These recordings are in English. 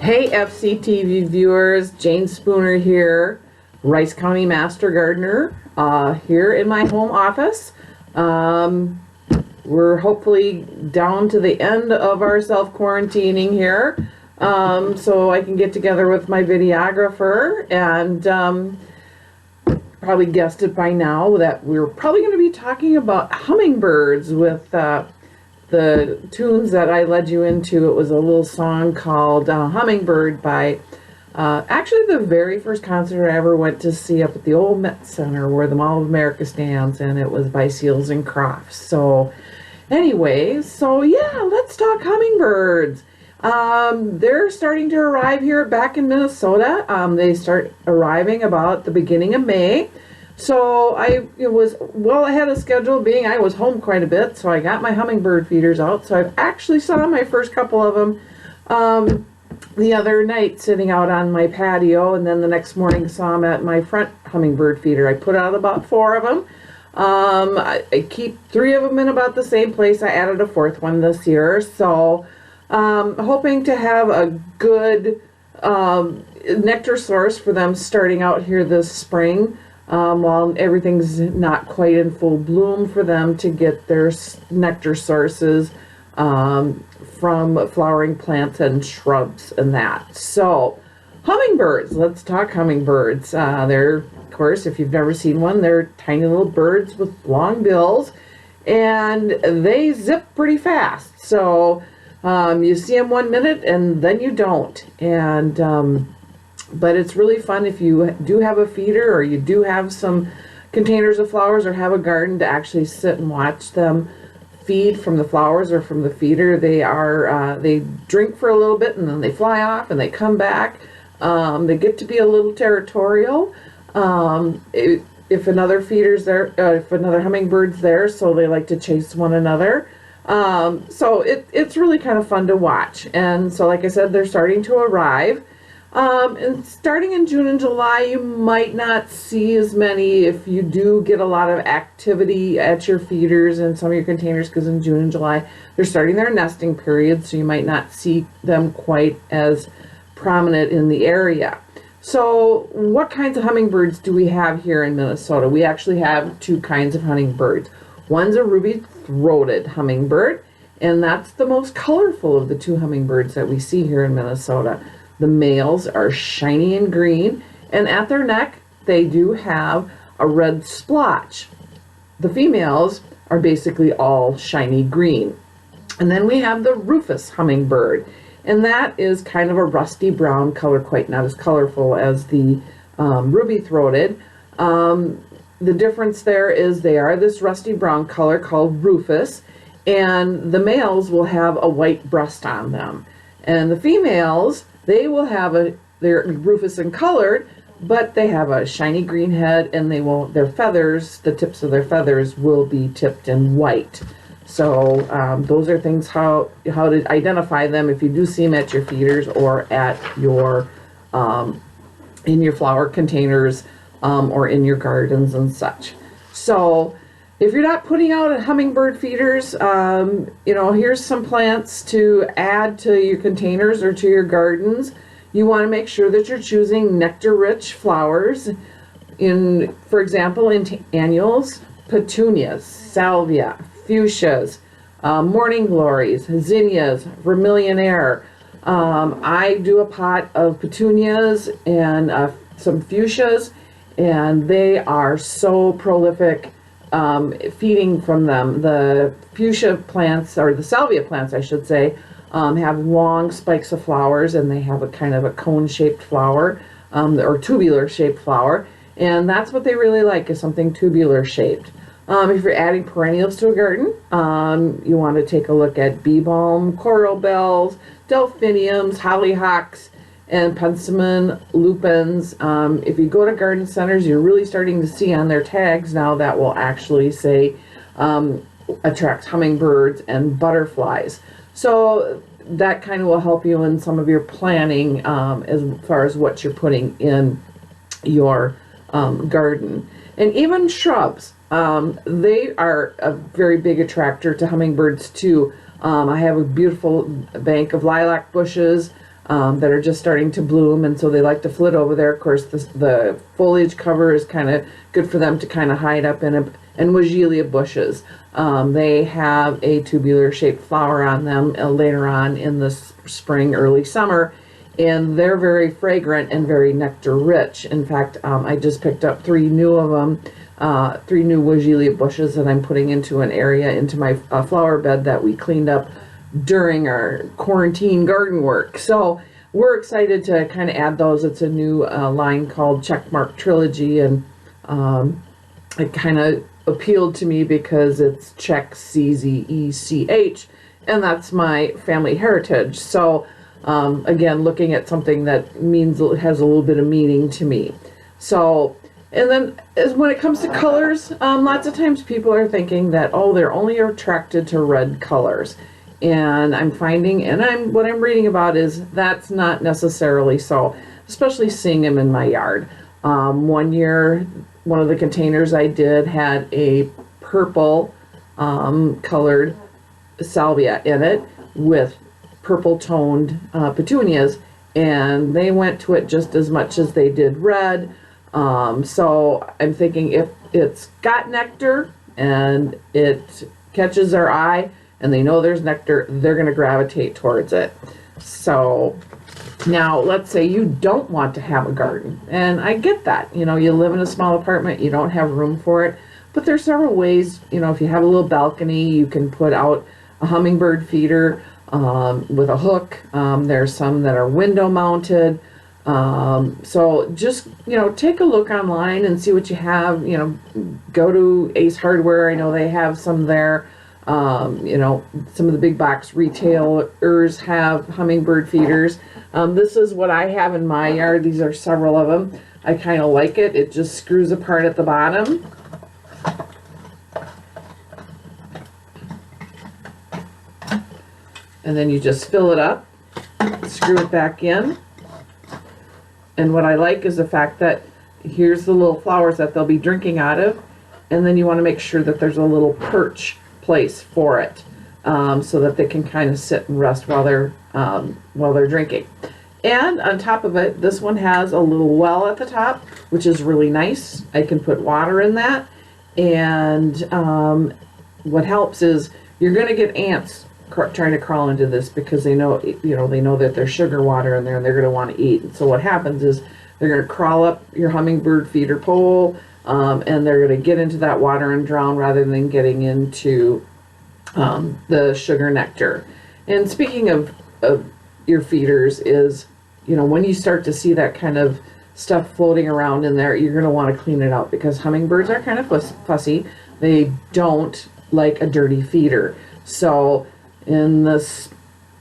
Hey FCTV viewers, Jayne Spooner here, Rice County Master Gardener, here in my home office. We're hopefully down to the end of our self-quarantining here, so I can get together with my videographer, and probably guessed it by now that we're probably going to be talking about hummingbirds with the tunes that I led you into. It was a little song called Hummingbird by actually the very first concert I ever went to see up at the old Met Center where the Mall of America stands, and it was by Seals and Crofts. So anyway, so yeah, let's talk hummingbirds. They're starting to arrive here back in Minnesota. They start arriving about the beginning of May. So I was well ahead of schedule, being I was home quite a bit, so I got my hummingbird feeders out. So I've actually saw my first couple of them the other night sitting out on my patio, and then the next morning saw them at my front hummingbird feeder. I put out about 4 of them. I keep 3 of them in about the same place. I added a 4th one this year, so hoping to have a good nectar source for them starting out here this spring. While everything's not quite in full bloom, for them to get their nectar sources from flowering plants and shrubs and that. So hummingbirds, let's talk hummingbirds. They're, of course, if you've never seen one, they're tiny little birds with long bills, and they zip pretty fast. So you see them 1 minute and then you don't. And but it's really fun if you do have a feeder, or you do have some containers of flowers, or have a garden, to actually sit and watch them feed from the flowers or from the feeder. They drink for a little bit and then they fly off and they come back. They get to be a little territorial. If another feeder's there, if another hummingbird's there, so they like to chase one another. So it's really kind of fun to watch. And so, like I said, they're starting to arrive. And starting in June and July, you might not see as many if you do get a lot of activity at your feeders and some of your containers, because in June and July they're starting their nesting period, so you might not see them quite as prominent in the area. So what kinds of hummingbirds do we have here in Minnesota? We actually have 2 kinds of hummingbirds. One's a ruby-throated hummingbird, and that's the most colorful of the 2 hummingbirds that we see here in Minnesota. The males are shiny and green, and at their neck they do have a red splotch. The females are basically all shiny green. And then we have the rufous hummingbird, and that is kind of a rusty brown color, quite not as colorful as the ruby-throated. The difference there is they are this rusty brown color called rufous, and the males will have a white breast on them. And the females, they will have they're rufous and colored, but they have a shiny green head, and their feathers, the tips of their feathers, will be tipped in white. So those are things how to identify them if you do see them at your feeders or at your in your flower containers or in your gardens and such. So if you're not putting out hummingbird feeders, here's some plants to add to your containers or to your gardens. You want to make sure that you're choosing nectar-rich flowers. For example, in annuals, petunias, salvia, fuchsias, morning glories, zinnias, vermilion air. I do a pot of petunias and some fuchsias, and they are so prolific. Feeding from them. The fuchsia plants, or the salvia plants I should say, have long spikes of flowers, and they have a kind of a cone-shaped flower, or tubular-shaped flower, and that's what they really like, is something tubular-shaped. If you're adding perennials to a garden, you want to take a look at bee balm, coral bells, delphiniums, hollyhocks, and penstemon, lupins. If you go to garden centers, you're really starting to see on their tags now that will actually say attracts hummingbirds and butterflies. So that kind of will help you in some of your planning as far as what you're putting in your garden. And even shrubs, they are a very big attractor to hummingbirds too. I have a beautiful bank of lilac bushes. that are just starting to bloom, and so they like to flit over there. Of course, the foliage cover is kind of good for them to kind of hide up in and Weigela bushes. They have a tubular shaped flower on them later on in the spring, early summer, and they're very fragrant and very nectar rich. In fact, I just picked up 3 new of them, 3 new Weigela bushes that I'm putting into an area into my flower bed that we cleaned up during our quarantine garden work. So we're excited to kind of add those. It's a new line called Checkmark Trilogy, and it kind of appealed to me because it's Czech, CZECH, and that's my family heritage. So again, looking at something that has a little bit of meaning to me. So, and then when it comes to colors, lots of times people are thinking that, oh, they're only attracted to red colors. And I'm finding, and what I'm reading about is that's not necessarily so, especially seeing them in my yard. One year, one of the containers I did had a purple colored salvia in it with purple toned petunias, and they went to it just as much as they did red. So I'm thinking if it's got nectar and it catches their eye and they know there's nectar, they're going to gravitate towards it. So now let's say you don't want to have a garden, and I get that. You know, you live in a small apartment, you don't have room for it, but there's several ways. You know, if you have a little balcony, you can put out a hummingbird feeder with a hook. There's some that are window mounted. So just, you know, take a look online and see what you have. You know, go to Ace Hardware. I know they have some there. You know, some of the big box retailers have hummingbird feeders. This is what I have in my yard. These are several of them. I kind of like it. It just screws apart at the bottom. And then you just fill it up, screw it back in. And what I like is the fact that here's the little flowers that they'll be drinking out of. And then you want to make sure that there's a little perch place for it, so that they can kind of sit and rest while they're drinking. And on top of it, this one has a little well at the top, which is really nice. I can put water in that, and what helps is you're going to get ants trying to crawl into this because they know, you know, they know that there's sugar water in there and they're going to want to eat. And so what happens is they're going to crawl up your hummingbird feeder pole, and they're going to get into that water and drown rather than getting into the sugar nectar. And speaking of your feeders, is, you know, when you start to see that kind of stuff floating around in there, you're going to want to clean it out, because hummingbirds are kind of fussy. They don't like a dirty feeder. So in this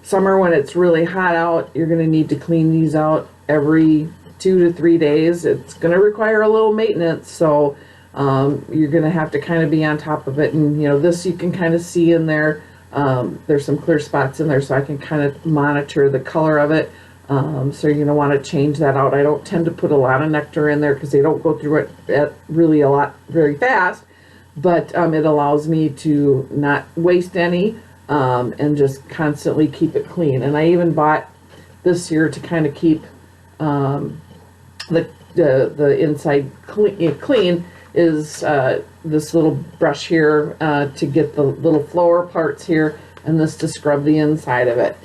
summer when it's really hot out, you're going to need to clean these out every 2 to 3 days. It's going to require a little maintenance, so you're going to have to kind of be on top of it. And you know, this you can kind of see in there. There's some clear spots in there, so I can kind of monitor the color of it. So you're going to want to change that out. I don't tend to put a lot of nectar in there because they don't go through it really very fast, but it allows me to not waste any, and just constantly keep it clean. And I even bought this here to kind of keep the inside clean is this little brush here to get the little flower parts here, and this to scrub the inside of it.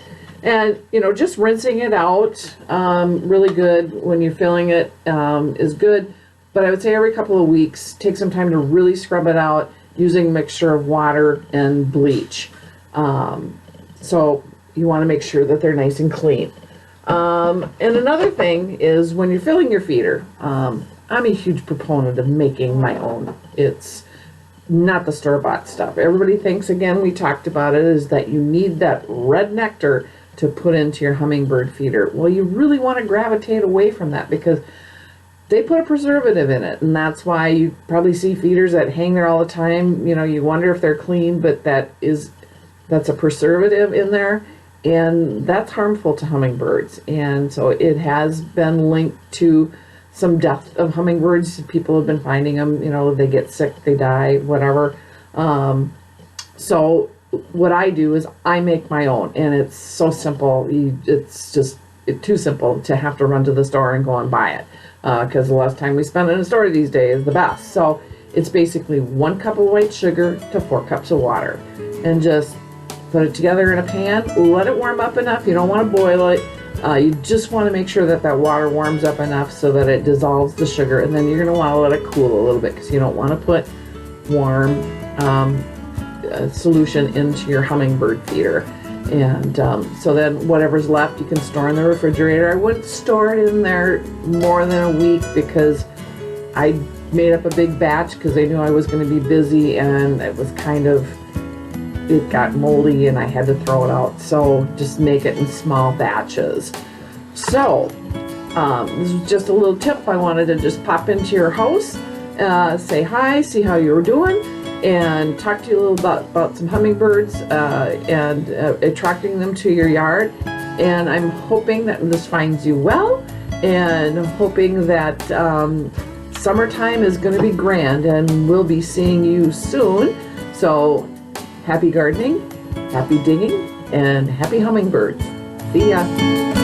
And you know, just rinsing it out really good when you're filling it is good, but I would say every couple of weeks take some time to really scrub it out using a mixture of water and bleach. So you want to make sure that they're nice and clean. And another thing is when you're filling your feeder, I'm a huge proponent of making my own. It's not the store-bought stuff. Everybody thinks, again, we talked about it, is that you need that red nectar to put into your hummingbird feeder. Well, you really want to gravitate away from that because they put a preservative in it, and that's why you probably see feeders that hang there all the time. You know, you wonder if they're clean, but that's a preservative in there, and that's harmful to hummingbirds. And so it has been linked to some death of hummingbirds. People have been finding them, you know, they get sick, they die, whatever. So what I do is I make my own, and it's so simple. It's just too simple to have to run to the store and go and buy it, because the less time we spend in a store these days, the best. So it's basically 1 cup of white sugar to 4 cups of water, and just put it together in a pan. Let it warm up enough. You don't want to boil it. You just want to make sure that that water warms up enough so that it dissolves the sugar, and then you're going to want to let it cool a little bit, because you don't want to put warm solution into your Hummingbird feeder. And so then whatever's left you can store in the refrigerator. I wouldn't store it in there more than a week, because I made up a big batch because I knew I was going to be busy, and it was it got moldy and I had to throw it out. So just make it in small batches. So this was just a little tip I wanted to just pop into your house, say hi, see how you were doing, and talk to you a little about some hummingbirds and attracting them to your yard. And I'm hoping that this finds you well, and I'm hoping that summertime is going to be grand, and we'll be seeing you soon. So happy gardening, happy digging, and happy hummingbirds. See ya.